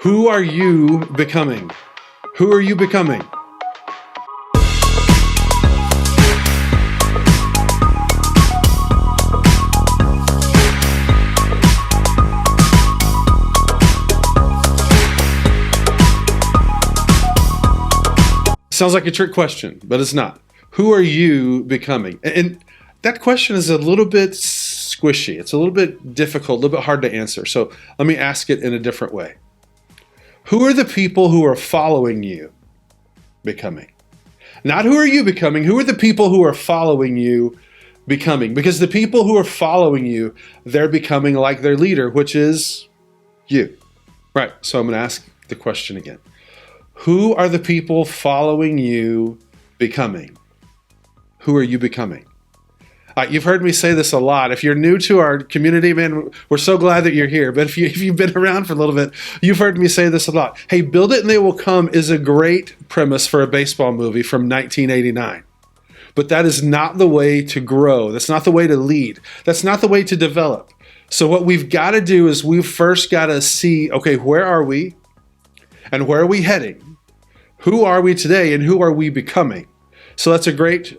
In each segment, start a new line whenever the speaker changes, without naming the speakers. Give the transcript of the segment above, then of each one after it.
Who are you becoming? Who are you becoming? Sounds like a trick question, but it's not. Who are you becoming? And that question is a little bit squishy. It's a little bit difficult, a little bit hard to answer. So let me ask it in a different way. Who are the people who are following you becoming? Not who are you becoming, who are the people who are following you becoming? Because the people who are following you, they're becoming like their leader, which is you. Right, so I'm going to ask the question again. Who are the people following you becoming? Who are you becoming? You've heard me say this a lot. If you're new to our community, man, we're so glad that you're here. But if you've been around for a little bit, you've heard me say this a lot. Hey, build it and they will come is a great premise for a baseball movie from 1989. But that is not the way to grow. That's not the way to lead. That's not the way to develop. So what we've got to do is we've first got to see, okay, where are we? And where are we heading? Who are we today and who are we becoming? So that's a great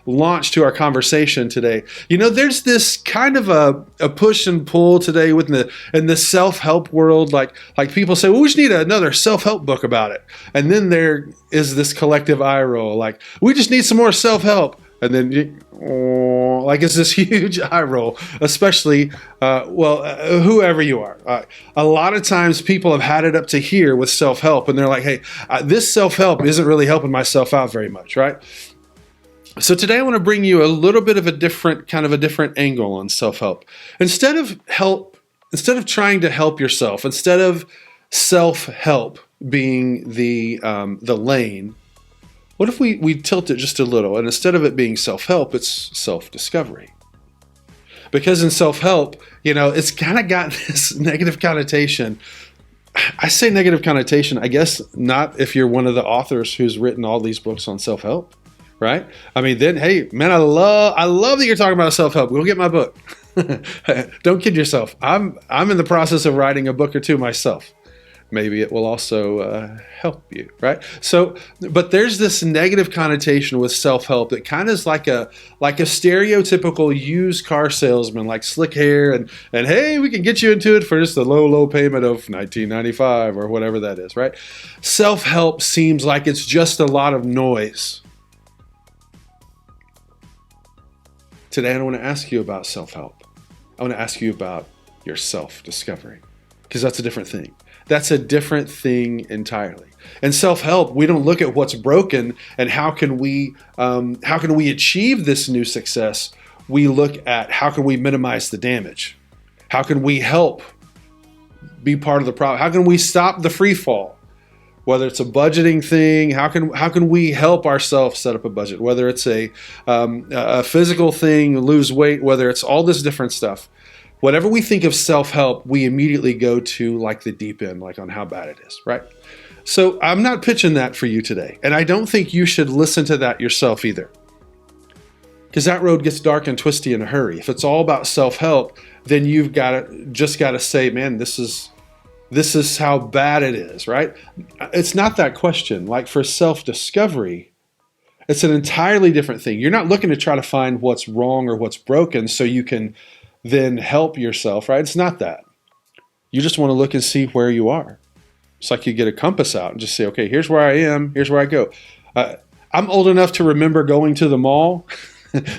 launch to our conversation today. You know, there's this kind of a push and pull today in the self-help world. Like people say, well, we just need another self-help book about it. And then there is this collective eye roll. Like, we just need some more self-help. And then, it's this huge eye roll, especially, whoever you are. A lot of times people have had it up to here with self-help, and they're like, hey, this self-help isn't really helping myself out very much, right? So today I want to bring you a little bit of a different angle on self-help. Instead of trying to help yourself, instead of self-help being the lane, what if we tilt it just a little, and instead of it being self-help, it's self-discovery? Because in self-help, it's kind of got this negative connotation. I say negative connotation, I guess not if you're one of the authors who's written all these books on self-help, right? I mean, then, hey, man, I love that you're talking about self-help. Go get my book. Don't kid yourself. I'm in the process of writing a book or two myself. Maybe it will also help you, right? So, but there's this negative connotation with self-help that kind of is like a stereotypical used car salesman, like slick hair and hey, we can get you into it for just a low payment of $19.95 or whatever that is, right? Self-help seems like it's just a lot of noise. Today, I don't want to ask you about self-help. I want to ask you about your self-discovery, because that's a different thing. That's a different thing entirely. In self-help, we don't look at what's broken and how can we achieve this new success. We look at how can we minimize the damage? How can we help be part of the problem? How can we stop the free fall? Whether it's a budgeting thing, how can we help ourselves set up a budget? Whether it's a physical thing, lose weight, whether it's all this different stuff. Whatever we think of self-help, we immediately go to like the deep end, like on how bad it is, right? So I'm not pitching that for you today. And I don't think you should listen to that yourself either. Because that road gets dark and twisty in a hurry. If it's all about self-help, then you've got to say, man, this is how bad it is, right? It's not that question. Like for self-discovery, it's an entirely different thing. You're not looking to try to find what's wrong or what's broken so you can then help yourself, right? It's not that. You just want to look and see where you are. It's like you get a compass out and just say, okay, here's where I am, here's where I go. I'm old enough to remember going to the mall.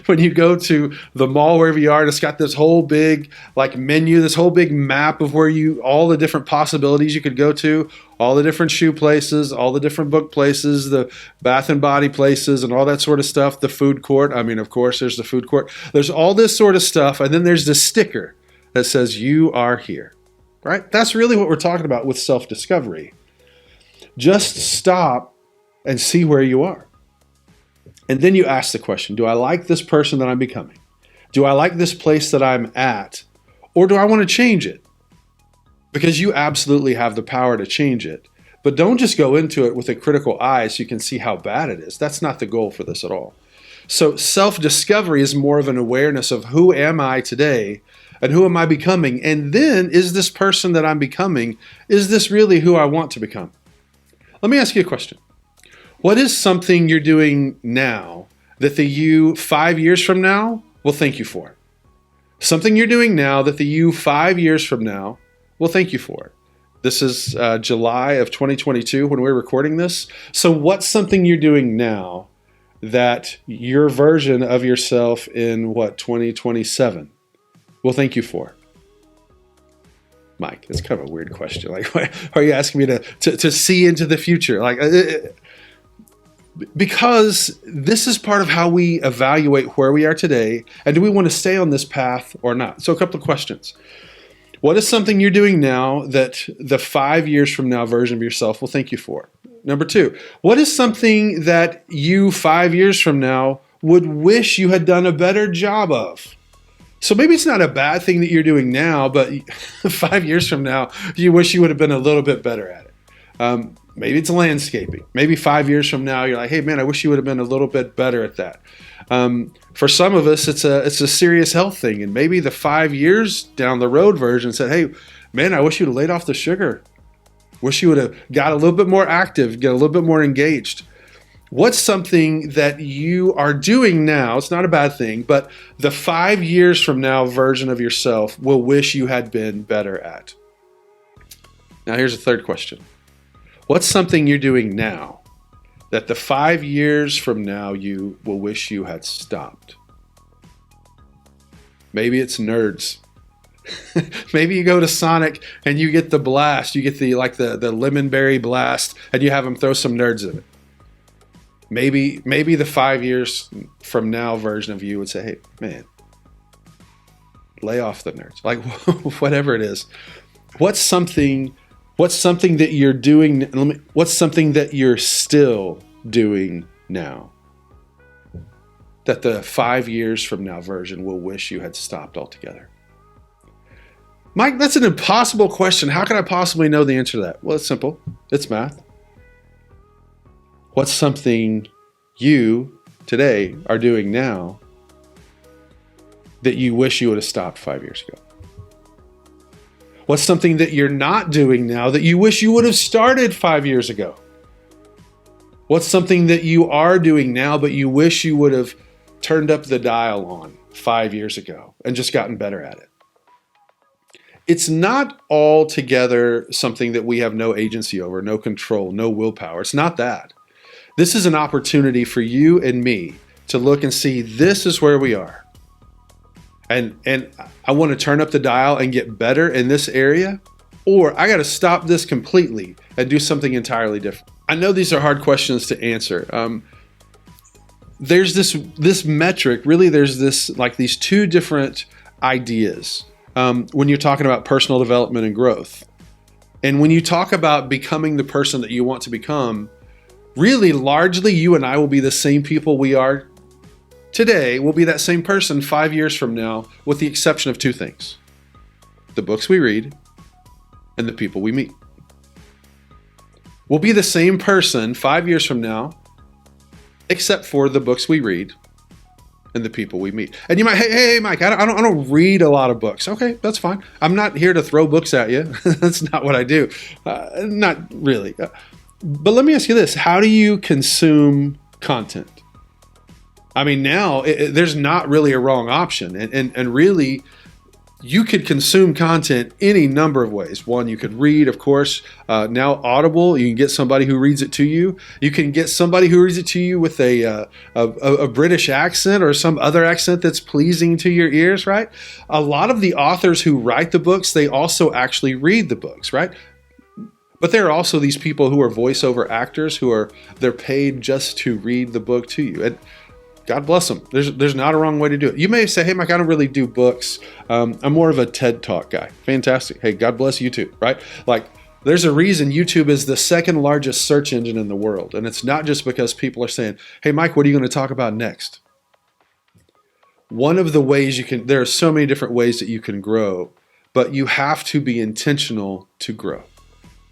When you go to the mall, wherever you are, and it's got this whole big menu, this whole big map of all the different possibilities you could go to, all the different shoe places, all the different book places, the bath and body places, and all that sort of stuff, the food court. I mean, of course, there's the food court. There's all this sort of stuff, and then there's this sticker that says, you are here, right? That's really what we're talking about with self-discovery. Just stop and see where you are. And then you ask the question, do I like this person that I'm becoming? Do I like this place that I'm at? Or do I want to change it? Because you absolutely have the power to change it. But don't just go into it with a critical eye so you can see how bad it is. That's not the goal for this at all. So self-discovery is more of an awareness of who am I today And who am I becoming? And then, is this person that I'm becoming, is this really who I want to become? Let me ask you a question. What is something you're doing now that the you 5 years from now will thank you for? Something you're doing now that the you 5 years from now will thank you for. This is July of 2022 when we're recording this. So what's something you're doing now that your version of yourself in 2027 will thank you for? Mike, it's kind of a weird question. Like, why are you asking me to see into the future? Like, because this is part of how we evaluate where we are today, and do we want to stay on this path or not? So a couple of questions. What is something you're doing now that the 5 years from now version of yourself will thank you for? Number two, what is something that you 5 years from now would wish you had done a better job of? So maybe it's not a bad thing that you're doing now, but 5 years from now, you wish you would have been a little bit better at it. Maybe it's landscaping. Maybe 5 years from now, you're like, hey man, I wish you would have been a little bit better at that. For some of us, it's a serious health thing. And maybe the 5 years down the road version said, hey man, I wish you'd have laid off the sugar. Wish you would have got a little bit more active, get a little bit more engaged. What's something that you are doing now? It's not a bad thing, but the 5 years from now version of yourself will wish you had been better at. Now here's a third question. What's something you're doing now that the 5 years from now you will wish you had stopped? Maybe it's nerds. Maybe you go to Sonic and you get the blast. You get the lemon berry blast, and you have them throw some nerds in it. Maybe the 5 years from now version of you would say, hey, man, lay off the nerds. Like, whatever it is. What's something that you're doing? What's something that you're still doing now that the 5 years from now version will wish you had stopped altogether? Mike, that's an impossible question. How can I possibly know the answer to that? Well, it's simple. It's math. What's something you today are doing now that you wish you would have stopped 5 years ago? What's something that you're not doing now that you wish you would have started 5 years ago? What's something that you are doing now but you wish you would have turned up the dial on 5 years ago and just gotten better at it? It's not altogether something that we have no agency over, no control, no willpower. It's not that. This is an opportunity for you and me to look and see this is where we are. And I want to turn up the dial and get better in this area, or I got to stop this completely and do something entirely different. I know these are hard questions to answer. There's this metric, really there's these two different ideas when you're talking about personal development and growth. And when you talk about becoming the person that you want to become, really largely you and I will be the same people we are today. We'll be that same person 5 years from now, with the exception of two things: the books we read and the people we meet. We'll be the same person 5 years from now, except for the books we read and the people we meet. And you might, hey, Mike, I don't read a lot of books. Okay, that's fine. I'm not here to throw books at you. That's not what I do. Not really. But let me ask you this: how do you consume content? I mean, now there's not really a wrong option, and really, you could consume content any number of ways. One, you could read, of course. Now Audible, you can get somebody who reads it to you. You can get somebody who reads it to you with a British accent or some other accent that's pleasing to your ears, right? A lot of the authors who write the books, they also actually read the books, right? But there are also these people who are voiceover actors they're paid just to read the book to you. And God bless them. There's not a wrong way to do it. You may say, hey, Mike, I don't really do books. I'm more of a TED Talk guy. Fantastic. Hey, God bless YouTube, right? Like, there's a reason YouTube is the second largest search engine in the world. And it's not just because people are saying, hey, Mike, what are you going to talk about next? One of the ways there are so many different ways that you can grow, but you have to be intentional to grow.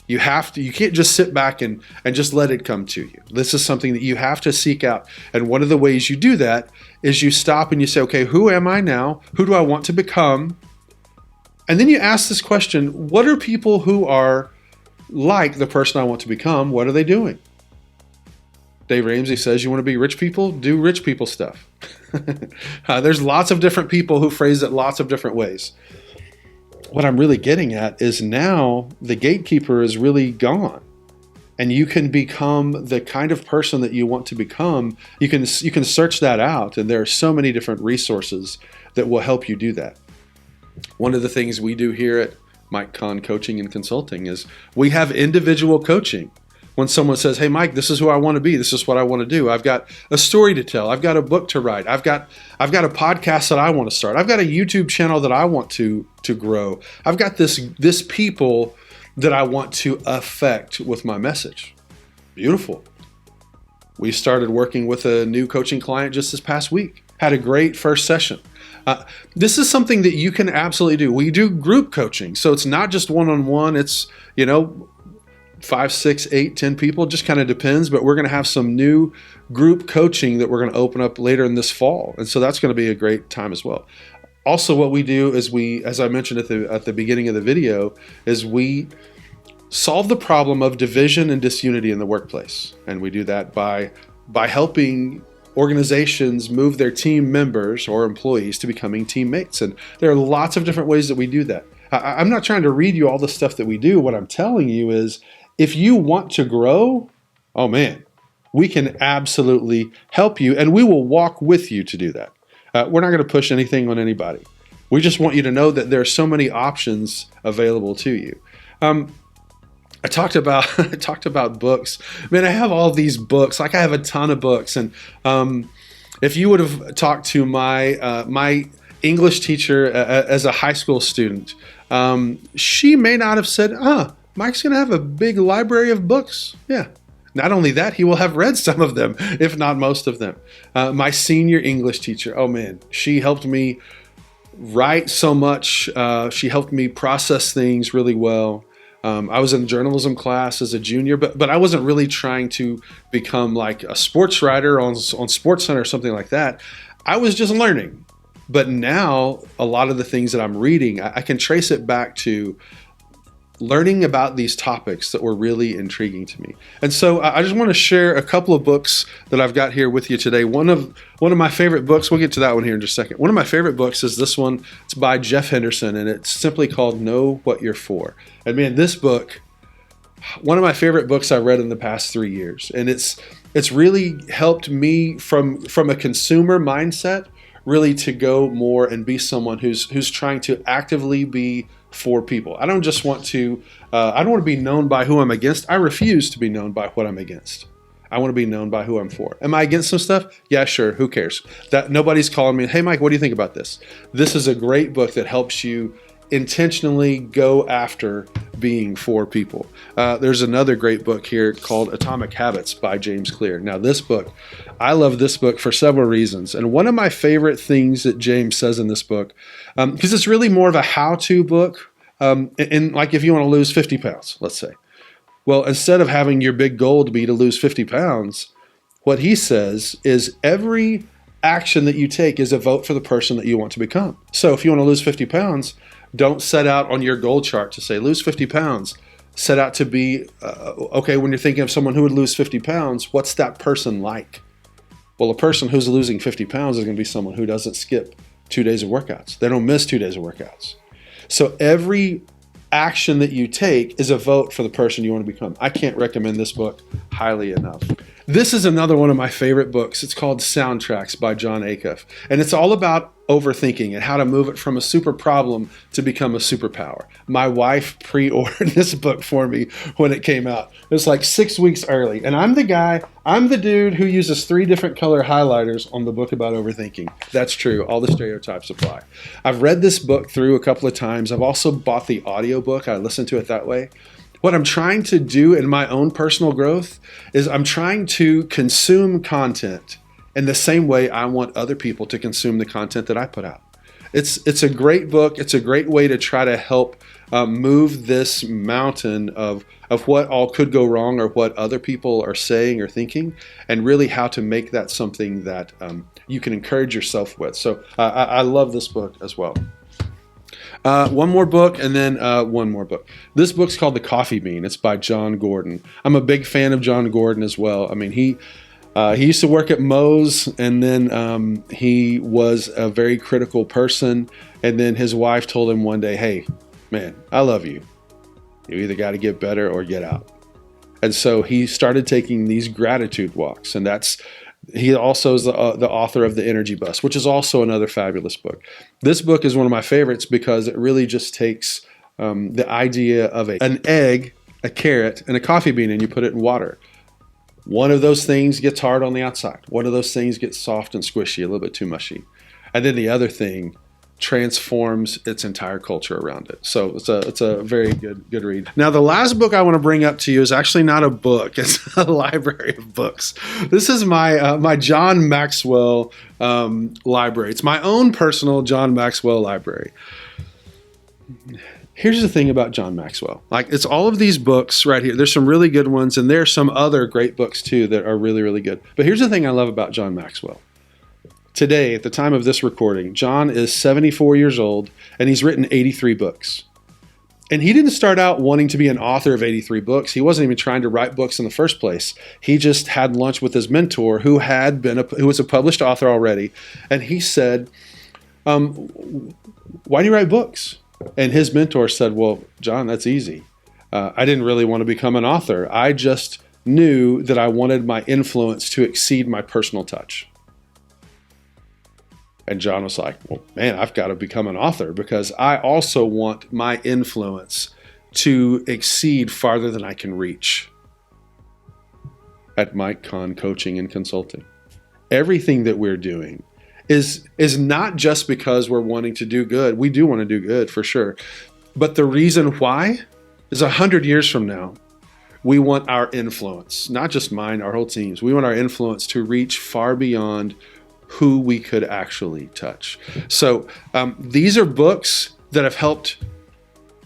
You can't just sit back and just let it come to you. This is something that you have to seek out. And one of the ways you do that is you stop and you say, okay, who am I now? Who do I want to become? And then you ask this question, what are people who are like the person I want to become, what are they doing? Dave Ramsey says, you want to be rich people? Do rich people stuff. There's lots of different people who phrase it lots of different ways. What I'm really getting at is now the gatekeeper is really gone. And you can become the kind of person that you want to become. You can search that out, and there are so many different resources that will help you do that. One of the things we do here at Mike Conn Coaching and Consulting is we have individual coaching. When someone says, hey, Mike, this is who I want to be. This is what I want to do. I've got a story to tell. I've got a book to write. I've got a podcast that I want to start. I've got a YouTube channel that I want to grow. I've got this people that I want to affect with my message. Beautiful. We started working with a new coaching client just this past week. Had a great first session. This is something that you can absolutely do. We do group coaching. So it's not just one-on-one. It's, 5, 6, 8, 10 people, just kind of depends, but we're going to have some new group coaching that we're going to open up later in this fall. And so that's going to be a great time as well. Also, what we do is as I mentioned at the beginning of the video, is we solve the problem of division and disunity in the workplace. And we do that by helping organizations move their team members or employees to becoming teammates. And there are lots of different ways that we do that. I'm not trying to read you all the stuff that we do. What I'm telling you is, if you want to grow, oh man, we can absolutely help you, and we will walk with you to do that. We're not going to push anything on anybody. We just want you to know that there are so many options available to you. I talked about books. Man, I have all these books. Like, I have a ton of books, and if you would have talked to my English teacher as a high school student, she may not have said, Mike's going to have a big library of books. Yeah. Not only that, he will have read some of them, if not most of them. My senior English teacher, oh man, she helped me write so much. She helped me process things really well. I was in journalism class as a junior, but I wasn't really trying to become like a sports writer on SportsCenter or something like that. I was just learning. But now, a lot of the things that I'm reading, I can trace it back to learning about these topics that were really intriguing to me. And so I just want to share a couple of books that I've got here with you today. One of my favorite books, we'll get to that one here in just a second. One of my favorite books is this one. It's by Jeff Henderson, and it's simply called Know What You're For. And man, this book, one of my favorite books I read in the past 3 years. And it's really helped me from a consumer mindset, really to go more and be someone who's trying to actively be for people. I don't just want to, I don't want to be known by who I'm against. I refuse to be known by what I'm against. I want to be known by who I'm for. Am I against some stuff? Yeah, sure. Who cares? That nobody's calling me, hey, Mike, what do you think about this? This is a great book that helps you intentionally go after being for people. There's another great book here called Atomic Habits by James Clear. Now, this book, I love this book for several reasons. And one of my favorite things that James says in this book, because it's really more of a how-to book, and like if you want to lose 50 pounds, let's say. Well, instead of having your big goal to be to lose 50 pounds, what he says is every action that you take is a vote for the person that you want to become. So if you want to lose 50 pounds, don't set out on your goal chart to say lose 50 pounds. Set out to be, okay, when you're thinking of someone who would lose 50 pounds, what's that person like? Well, a person who's losing 50 pounds is going to be someone who doesn't skip 2 days of workouts. They don't miss 2 days of workouts. So every action that you take is a vote for the person you want to become. I can't recommend this book highly enough. This is another one of my favorite books. It's called Soundtracks by Jon Acuff. And it's all about overthinking and how to move it from a super problem to become a superpower. My wife pre-ordered this book for me when it came out. It was like 6 weeks early. And I'm the dude who uses 3 different color highlighters on the book about overthinking. That's true. All the stereotypes apply. I've read this book through a couple of times. I've also bought the audiobook. I listen to it that way. What I'm trying to do in my own personal growth is I'm trying to consume content in the same way I want other people to consume the content that I put out. It's a great book. It's a great way to try to help move this mountain of what all could go wrong or what other people are saying or thinking, and really how to make that something that you can encourage yourself with. So I love this book as well. One more book, and then one more book. This book's called The Coffee Bean. It's by John Gordon. I'm a big fan of John Gordon as well. I mean, he used to work at Moe's, and then he was a very critical person. And then his wife told him one day, "Hey, man, I love you. You either got to get better or get out." And so he started taking these gratitude walks, and he also is the author of The Energy Bus, which is also another fabulous book. This book is one of my favorites because it really just takes the idea of an egg, a carrot, and a coffee bean, and you put it in water. One of those things gets hard on the outside. One of those things gets soft and squishy, a little bit too mushy. And then the other thing transforms its entire culture around it. So it's a very good read. Now, the last book I want to bring up to you is actually not a book. It's a library of books. This is my John Maxwell library. It's my own personal John Maxwell library. Here's the thing about John Maxwell. Like, it's all of these books right here. There's some really good ones, and there's some other great books too that are really, really good. But here's the thing I love about John Maxwell. Today, at the time of this recording, John is 74 years old, and he's written 83 books. And he didn't start out wanting to be an author of 83 books. He wasn't even trying to write books in the first place. He just had lunch with his mentor, who was a published author already, and he said, "Why do you write books?" And his mentor said, "Well, John, that's easy. I didn't really want to become an author. I just knew that I wanted my influence to exceed my personal touch." And John was like, "Well, man, I've got to become an author because I also want my influence to exceed farther than I can reach." At Mike Conn Coaching and Consulting, everything that we're doing is not just because we're wanting to do good. We do want to do good for sure. But the reason why is 100 years from now, we want our influence, not just mine, our whole teams. We want our influence to reach far beyond who we could actually touch. So these are books that have helped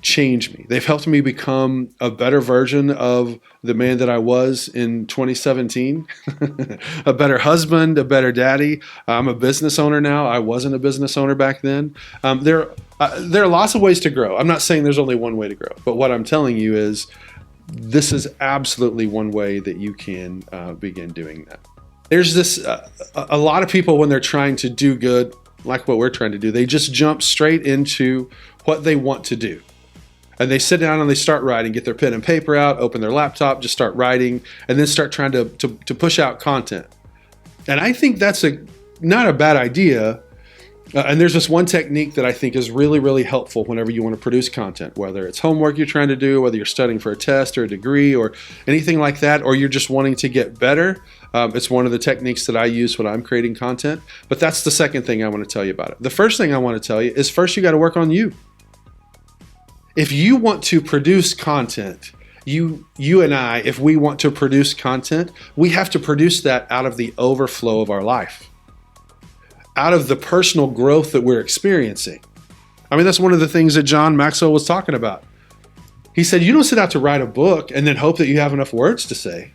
change me. They've helped me become a better version of the man that I was in 2017, a better husband, a better daddy. I'm a business owner now. I wasn't a business owner back then. There are lots of ways to grow. I'm not saying there's only one way to grow, but what I'm telling you is this is absolutely one way that you can begin doing that. There's this, a lot of people when they're trying to do good, like what we're trying to do, they just jump straight into what they want to do. And they sit down and they start writing, get their pen and paper out, open their laptop, just start writing, and then start trying to push out content. And I think that's not a bad idea. And there's this one technique that I think is really, really helpful whenever you want to produce content, whether it's homework you're trying to do, whether you're studying for a test or a degree or anything like that, or you're just wanting to get better. It's one of the techniques that I use when I'm creating content. But that's the second thing I want to tell you about it. The first thing I want to tell you is first you got to work on you. If you want to produce content, you and I, if we want to produce content, we have to produce that out of the overflow of our life, out of the personal growth that we're experiencing. I mean, that's one of the things that John Maxwell was talking about. He said, you don't set out to write a book and then hope that you have enough words to say.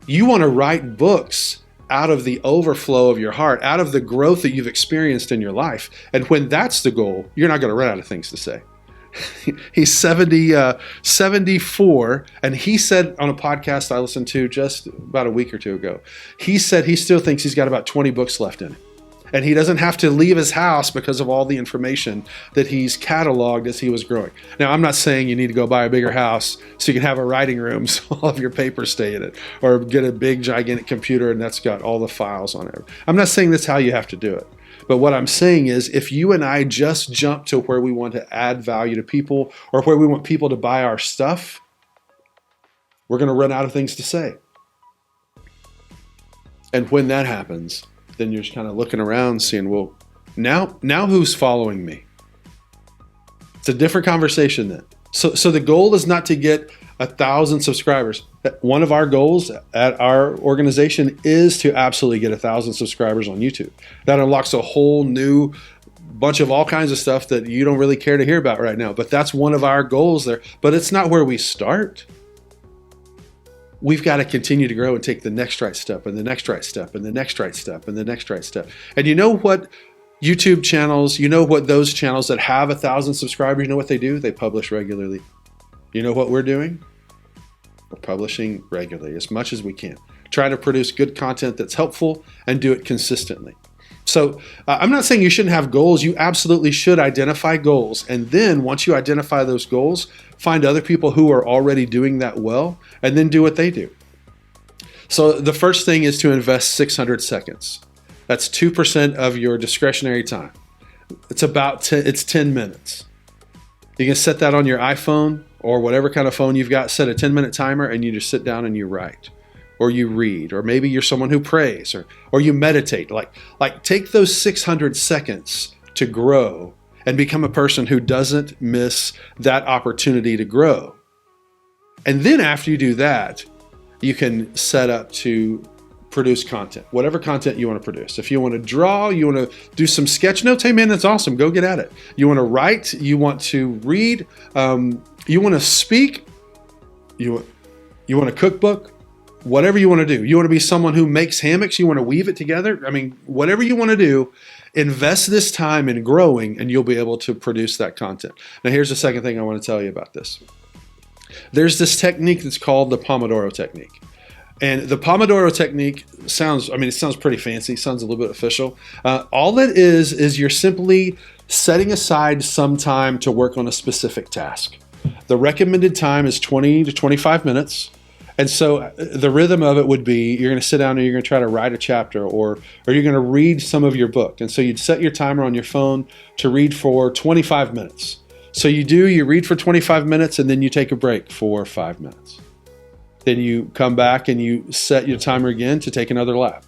You want to write books out of the overflow of your heart, out of the growth that you've experienced in your life. And when that's the goal, you're not going to run out of things to say. He's 74, and he said on a podcast I listened to just about a week or two ago, he said he still thinks he's got about 20 books left in it. And he doesn't have to leave his house because of all the information that he's cataloged as he was growing. Now, I'm not saying you need to go buy a bigger house so you can have a writing room so all of your papers stay in it, or get a big, gigantic computer and that's got all the files on it. I'm not saying that's how you have to do it. But what I'm saying is if you and I just jump to where we want to add value to people or where we want people to buy our stuff, we're going to run out of things to say. And when that happens, then you're just kind of looking around saying, well, now who's following me? It's a different conversation then. So the goal is not to get 1,000 subscribers. One of our goals at our organization is to absolutely get 1,000 subscribers on YouTube. That unlocks a whole new bunch of all kinds of stuff that you don't really care to hear about right now. But that's one of our goals there. But it's not where we start. We've got to continue to grow and take the next right step and the next right step and the next right step and the next right step. And you know what YouTube channels, you know what those channels that have 1,000 subscribers, you know what they do? They publish regularly. You know what we're doing? We're publishing regularly as much as we can. Try to produce good content that's helpful and do it consistently. So I'm not saying you shouldn't have goals. You absolutely should identify goals. And then once you identify those goals, find other people who are already doing that well and then do what they do. So the first thing is to invest 600 seconds. That's 2% of your discretionary time. It's 10 minutes. You can set that on your iPhone or whatever kind of phone you've got, set a 10-minute timer, and you just sit down and you write. Or you read, or maybe you're someone who prays, or you meditate. Like take those 600 seconds to grow and become a person who doesn't miss that opportunity to grow. And then after you do that, you can set up to produce content, whatever content you want to produce. If you want to draw, you want to do some sketch notes, hey man, that's awesome, go get at it. You want to write, you want to read, you want to speak, you want a cookbook, whatever you want to do. You want to be someone who makes hammocks, you want to weave it together. I mean, whatever you want to do, invest this time in growing and you'll be able to produce that content. Now here's the second thing I want to tell you about this. There's this technique that's called the Pomodoro technique. And the Pomodoro technique sounds pretty fancy, sounds a little bit official. All it is you're simply setting aside some time to work on a specific task. The recommended time is 20 to 25 minutes. And so the rhythm of it would be you're going to sit down and you're going to try to write a chapter or you're going to read some of your book. And so you'd set your timer on your phone to read for 25 minutes. So you read for 25 minutes and then you take a break for 5 minutes. Then you come back and you set your timer again to take another lap.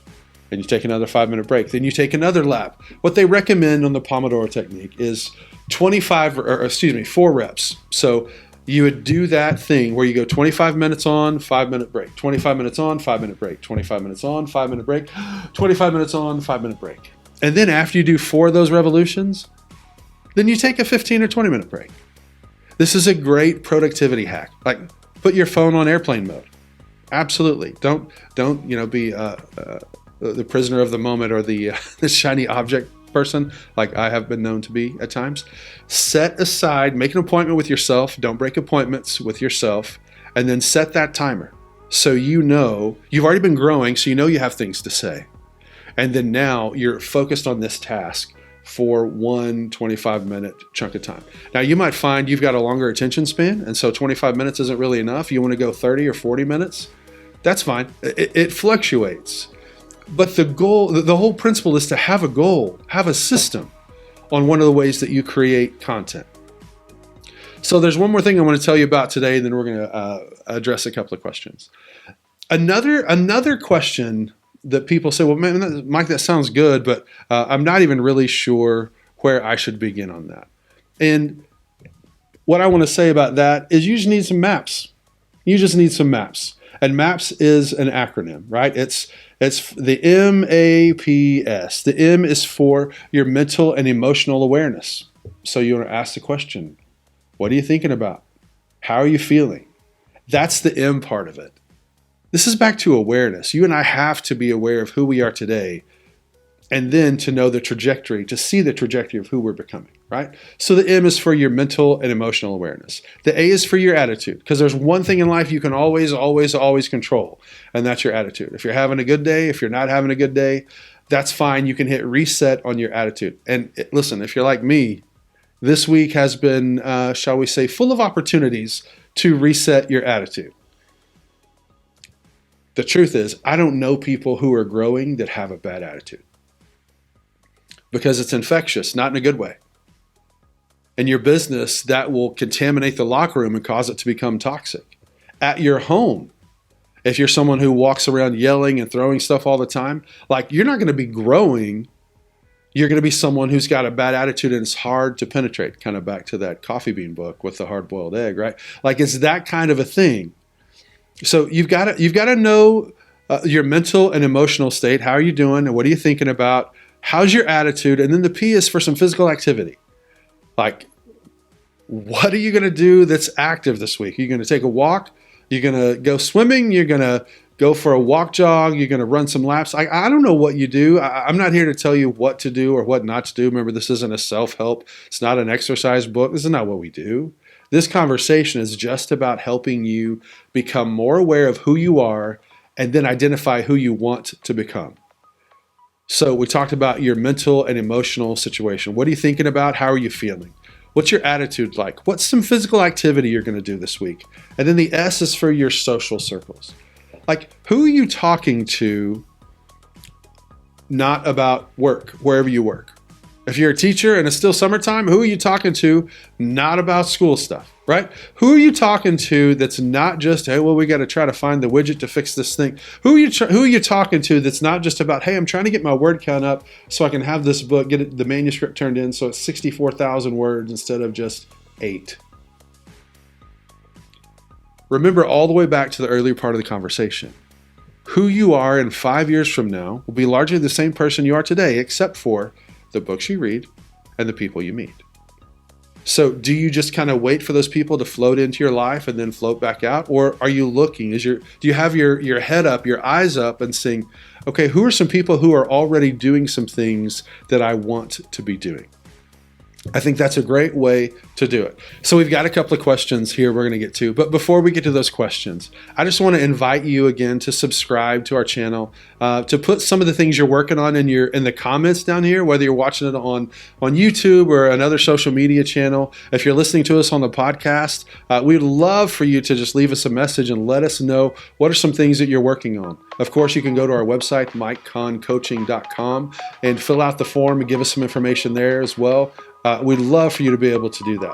And you take another 5-minute break. Then you take another lap. What they recommend on the Pomodoro technique is 4 reps. So you would do that thing where you go 25 minutes on, 5-minute break, 25 minutes on, 5-minute break, 25 minutes on, 5-minute break, 25 minutes on, 5-minute break. And then after you do 4 of those revolutions, then you take a 15 or 20-minute break. This is a great productivity hack. Like, put your phone on airplane mode. Absolutely. Don't be the prisoner of the moment or the shiny object person like I have been known to be at times. Set aside, make an appointment with yourself. Don't break appointments with yourself. And then set that timer. So you know you've already been growing, so you know you have things to say. And then now you're focused on this task for one 25-minute chunk of time. Now you might find you've got a longer attention span, and so 25 minutes isn't really enough. You want to go 30 or 40 minutes? That's fine. It fluctuates. But the whole principle is to have a goal, have a system on one of the ways that you create content. So there's one more thing I want to tell you about today, and then we're going to address a couple of questions. Another question that people say, well, man, Mike, that sounds good, but I'm not even really sure where I should begin on that. And what I want to say about that is you just need some maps. You just need some maps. And MAPS is an acronym, right? It's the MAPS. The M is for your mental and emotional awareness. So you want to ask the question, what are you thinking about? How are you feeling? That's the M part of it. This is back to awareness. You and I have to be aware of who we are today and then to know the trajectory, to see the trajectory of who we're becoming, right? So the M is for your mental and emotional awareness. The A is for your attitude, because there's one thing in life you can always, always, always control, and that's your attitude. If you're having a good day, if you're not having a good day, that's fine. You can hit reset on your attitude. And listen, if you're like me, this week has been, shall we say, full of opportunities to reset your attitude. The truth is, I don't know people who are growing that have a bad attitude. Because it's infectious, not in a good way. In your business, that will contaminate the locker room and cause it to become toxic. At your home, if you're someone who walks around yelling and throwing stuff all the time, like you're not going to be growing. You're going to be someone who's got a bad attitude and it's hard to penetrate. Kind of back to that coffee bean book with the hard-boiled egg, right? Like it's that kind of a thing. So you've got to know your mental and emotional state. How are you doing? And what are you thinking about? How's your attitude? And then the P is for some physical activity. Like, what are you going to do that's active this week? You're going to take a walk? You're going to go swimming? You're going to go for a walk jog, you're going to run some laps. I don't know what you do. I'm not here to tell you what to do or what not to do. Remember, this isn't a self-help. It's not an exercise book. This is not what we do. This conversation is just about helping you become more aware of who you are and then identify who you want to become. So we talked about your mental and emotional situation. What are you thinking about? How are you feeling? What's your attitude like? What's some physical activity you're going to do this week? And then the S is for your social circles. Like, who are you talking to, not about work, wherever you work? If you're a teacher and it's still summertime, who are you talking to, not about school stuff, right? Who are you talking to that's not just, hey, well, we got to try to find the widget to fix this thing? Who are you talking to that's not just about, hey, I'm trying to get my word count up so I can have this book, get the manuscript turned in so it's 64,000 words instead of just 8. Remember all the way back to the earlier part of the conversation. Who you are in 5 years from now will be largely the same person you are today, except for the books you read and the people you meet. So do you just kind of wait for those people to float into your life and then float back out? Or are you looking? Do you have your head up, your eyes up and saying, okay, who are some people who are already doing some things that I want to be doing? I think that's a great way to do it. So we've got a couple of questions here we're going to get to. But before we get to those questions, I just want to invite you again to subscribe to our channel, to put some of the things you're working on in the comments down here, whether you're watching it on YouTube or another social media channel. If you're listening to us on the podcast, we'd love for you to just leave us a message and let us know what are some things that you're working on. Of course, you can go to our website, MikeConnCoaching.com, and fill out the form and give us some information there as well. We'd love for you to be able to do that.